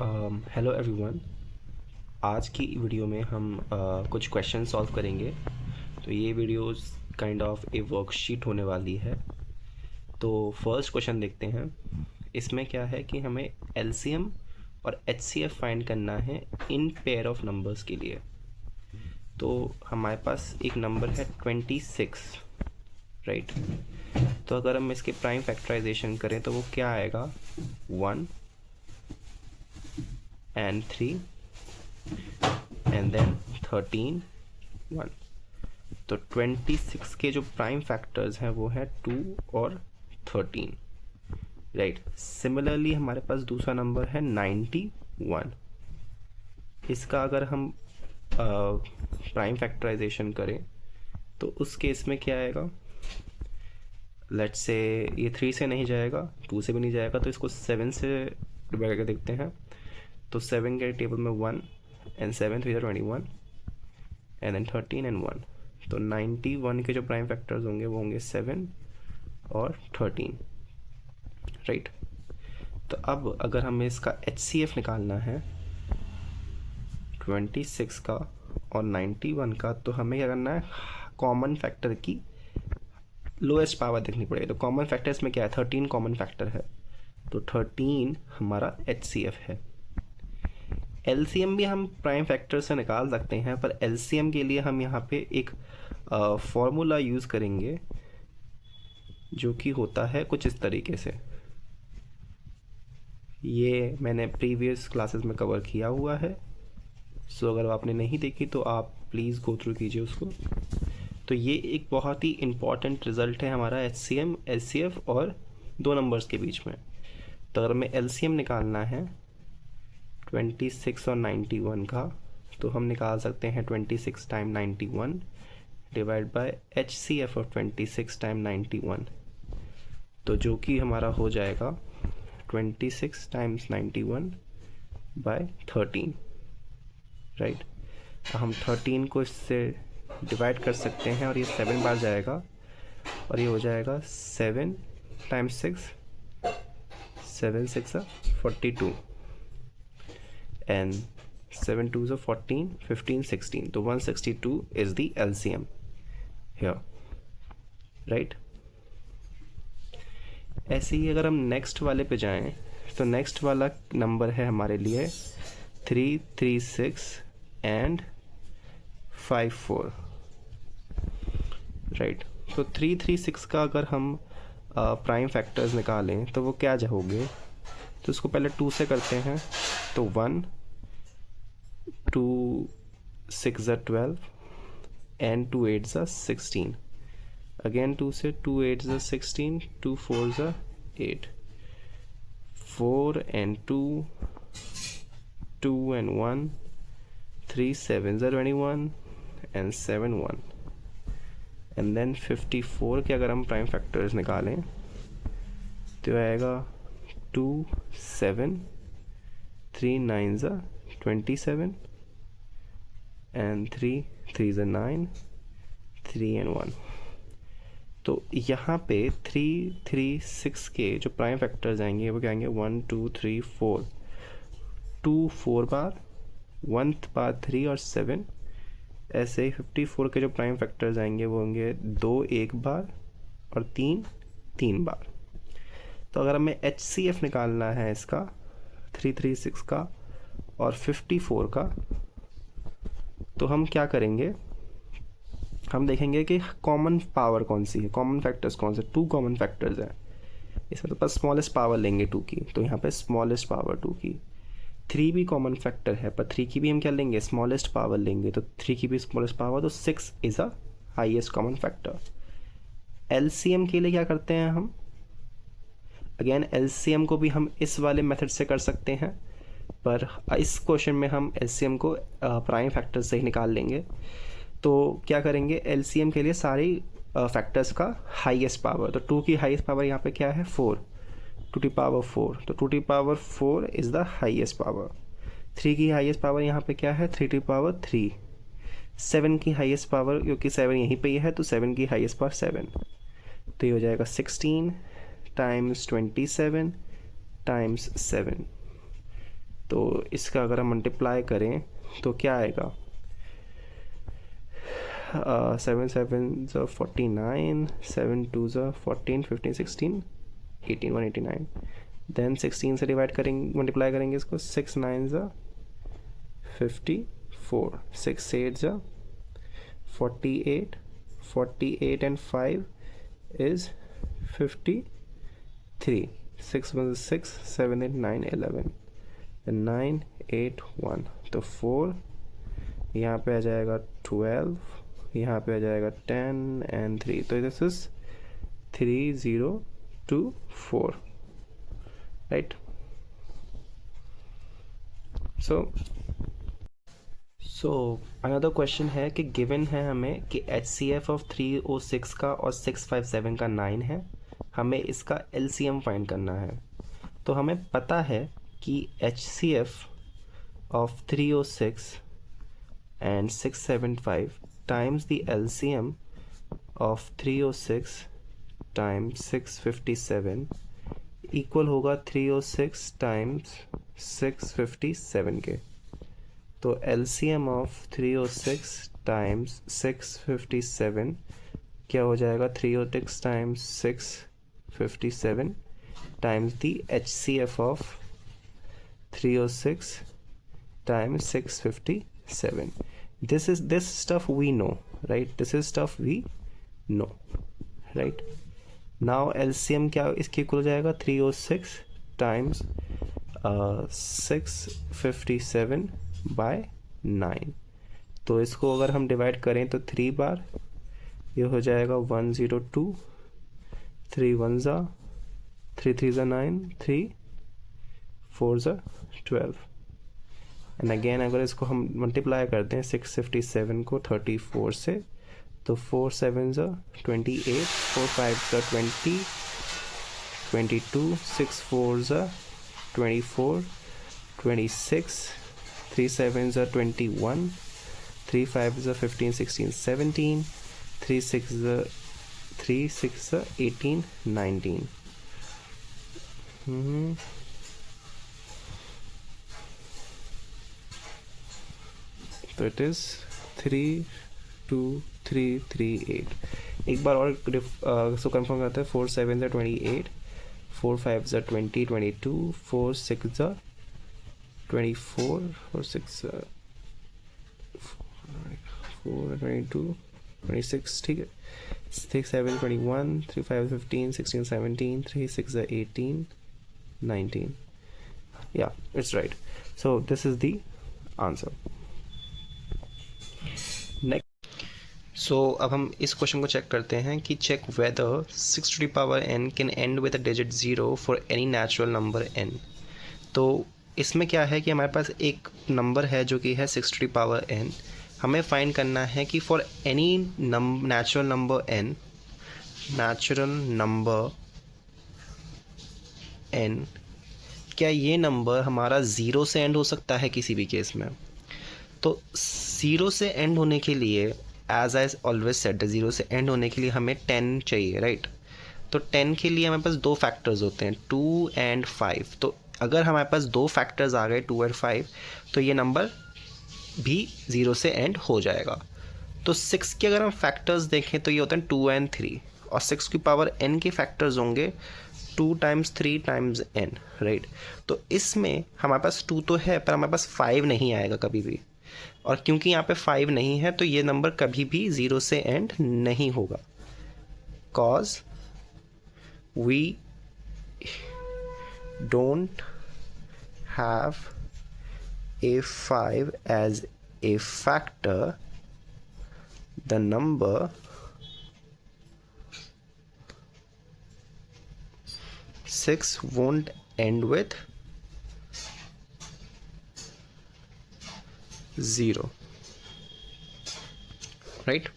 Hello everyone. आज की video में हम कुछ क्वेश्चन सॉल्व करेंगे। तो ये videos kind of A worksheet होने वाली है। तो फर्स्ट क्वेश्चन देखते हैं। इसमें क्या है कि हमें एलसीएम और एचसीएफ फाइंड करना है इन पेयर ऑफ नंबर्स के लिए। तो हमारे पास एक नंबर है 26, राइट। तो अगर हम इसके प्राइम फैक्टराइजेशन करें तो वो क्या आएगा, 1 and 3 and then 13 1। तो 26 के जो प्राइम फैक्टर्स हैं वो है 2 और 13, राइट। सिमिलरली हमारे पास दूसरा नंबर है 91। इसका अगर हम प्राइम फैक्टराइजेशन करें तो उस केस में क्या आएगा, लेट्स से ये 3 से नहीं जाएगा, 2 से भी नहीं जाएगा, तो इसको 7 से डिवाइड करके देखते हैं। तो 7 के टेबल में 1 एंड 7 3 21 एंड देन 13 एंड 1। तो 91 के जो प्राइम फैक्टर्स होंगे वो होंगे 7 और 13, राइट। तो अब अगर हमें इसका HCF निकालना है 26 का और 91 का, तो हमें क्या करना है, कॉमन फैक्टर की लोएस्ट पावर देखनी पड़ेगी। तो कॉमन फैक्टर इसमें क्या है, 13 कॉमन फैक्टर है, तो 13 हमारा HCF है। एलसीएम भी हम प्राइम फैक्टर से निकाल सकते हैं, पर एलसीएम के लिए हम यहाँ पे एक फॉर्मूला यूज़ करेंगे जो कि होता है कुछ इस तरीके से। ये मैंने प्रीवियस क्लासेस में कवर किया हुआ है, सो अगर आपने नहीं देखी तो आप प्लीज़ गो थ्रू कीजिए उसको। तो ये एक बहुत ही इम्पॉर्टेंट रिज़ल्ट है हमारा HCM HCF और दो नंबर्स के बीच में। तो अगर हमें LCM निकालना है 26 और 91 का, तो हम निकाल सकते हैं 26 time 91 divide by HCF of 26 time 91। तो जो कि हमारा हो जाएगा 26 टाइम्स 91 बाय 13, राइट। तो हम 13 को इससे डिवाइड कर सकते हैं और ये 7 बार जाएगा और ये हो जाएगा 7 टाइम्स 6, 7 6 42 and 7 2s are 14 15 16। तो 162 is the LCM here, right। ऐसे ही अगर हम नेक्स्ट वाले पे जाएं तो नेक्स्ट वाला नंबर है हमारे लिए 336 and 54, राइट। तो 336 का अगर हम प्राइम फैक्टर्स निकालें तो वो क्या होंगे, तो इसको पहले 2 से करते हैं। तो 1 2 6 12 and 2 8 16, अगेन 2 से 2 8 16, 2 4 8, 4 and 2 2 and 1, 3 7 21 and 7 1, and then 54 के अगर हम प्राइम फैक्टर्स निकालें तो आएगा 2 7 3 9 27 and 3 3 9, 3 and 1। तो यहाँ पे 3 3 6 के जो प्राइम फैक्टर्स आएंगे वो क्या आएंगे, 1 2 3 4, 2 4 बार, 1th बार 3 और 7। ऐसे ही 54 के जो प्राइम फैक्टर्स आएंगे वो होंगे 2 1 बार और 3 3 बार। तो अगर हमें HCF निकालना है इसका 336 का और 54 का, तो हम क्या करेंगे, हम देखेंगे कि कॉमन पावर कौन सी है, कॉमन फैक्टर्स कौन से। 2 कॉमन फैक्टर्स हैं इसमें, तो बस स्मॉलेस्ट पावर लेंगे 2 की, तो यहाँ पे स्मॉलेस्ट पावर 2 की। 3 भी कॉमन फैक्टर है, पर 3 की भी हम क्या लेंगे, स्मॉलेस्ट पावर लेंगे, तो 3 की भी स्मॉलेस्ट पावर, तो 6 is a highest common factor. LCM के लिए क्या करते हैं हम, अगेन LCM को भी हम इस वाले मेथड से कर सकते हैं, पर इस क्वेश्चन में हम LCM को प्राइम फैक्टर से ही निकाल लेंगे। तो क्या करेंगे, LCM के लिए सारी फैक्टर्स का हाईएस्ट पावर, तो 2 की हाईएस्ट पावर यहाँ पे क्या है, 4, 2 की पावर 4, तो 2 की power 4 is the highest power. 3 की हाईएस्ट पावर यहाँ पे क्या है, 3 की पावर 3। 7 की हाईएस्ट पावर, क्योंकि 7 यहीं पे है, तो 7 की हाईएस्ट पावर 7, तो ये हो जाएगा 16 टाइम्स 27 टाइम्स 7। तो इसका अगर हम मल्टीप्लाई करें तो क्या आएगा, 7 7 ज़ा 49, 7 2 ज़ा 14, 15 16 18, 189. देन 16 से डिवाइड करेंगे, मल्टीप्लाई करेंगे इसको, 6 9 ज़ा 54, 6 8 ज़ा 48, 48 and 5 is 53, 6 1 6, 7 8 9 11, 9 8 1, तो 4 यहाँ पे आ जाएगा, 12 यहाँ पे आ जाएगा, 10 and 3, तो this is 3024, right. So another question है कि गिवन है हमें कि HCF ऑफ 306 का और 657 का 9 है, हमें इसका LCM फाइंड करना है. तो हमें पता है कि HCF of 306 and 675 times the LCM of 306 times 657 equal होगा 306 times 657 के. तो LCM ऑफ 306 times 657 क्या हो जाएगा, 306 times 657 times the HCF of 306 times 657. This stuff we know, right? This is stuff we know, right? Now LCM क्या इसके equal हो जाएगा, 306 times 657 बाय 9. तो इसको अगर हम डिवाइड करें तो 3 बार, ये हो जाएगा 102, 3 1 ज़ा 3 3 ज़ा 9, 3 4 ज़ा 12. एंड अगेन अगर इसको हम मल्टीप्लाई करते हैं 657 को 34 से, तो 4 7 ज़ा 28, 4 5 ज़ा 20, 22, 6 4 ज़ा 24, 26, 3 7 ज़ा 21, 3 5 ज़ा 15 16 17, 3 6 ज़ा 18 19. तो इट इज़ 3 2 3 3 8. एक बार और इसको कंफर्म करते हैं. 4 7 ज़ा 28, 4 5 ज़ा 20 22, 4 6 ज़ा 24, 4 6 4 22 26, ठीक है. 6 7 21, 3 5 15 16 17, 3 6 18 19. Yeah, it's right. So this is the answer. Next. So अब हम इस क्वेश्चन को चेक करते हैं कि check whether 6 to the power n can end with a digit 0 for any natural number n. तो इसमें क्या है कि हमारे पास एक नंबर है जो कि है 6 to the power n. हमें फाइंड करना है कि for any natural number n क्या ये नंबर हमारा ज़ीरो से एंड हो सकता है किसी भी केस में. तो ज़ीरो से एंड होने के लिए, as I always said, zero से एंड होने के लिए हमें 10 चाहिए, राइट. तो 10 के लिए हमारे पास दो फैक्टर्स होते हैं, 2 and 5. तो अगर हमारे पास दो फैक्टर्स आ गए 2 और 5, तो ये नंबर भी ज़ीरो से एंड हो जाएगा. तो 6 के अगर हम फैक्टर्स देखें तो ये होते हैं 2 and 3, और 6 की पावर n के फैक्टर्स होंगे 2 times 3 times n, राइट. तो इसमें हमारे पास 2 तो है, पर हमारे पास 5 नहीं आएगा कभी भी. और क्योंकि यहाँ पे 5 नहीं है, तो ये नंबर कभी भी ज़ीरो से एंड नहीं होगा. Cause we don't have a5 as a factor, the number 6 won't end with 0, right?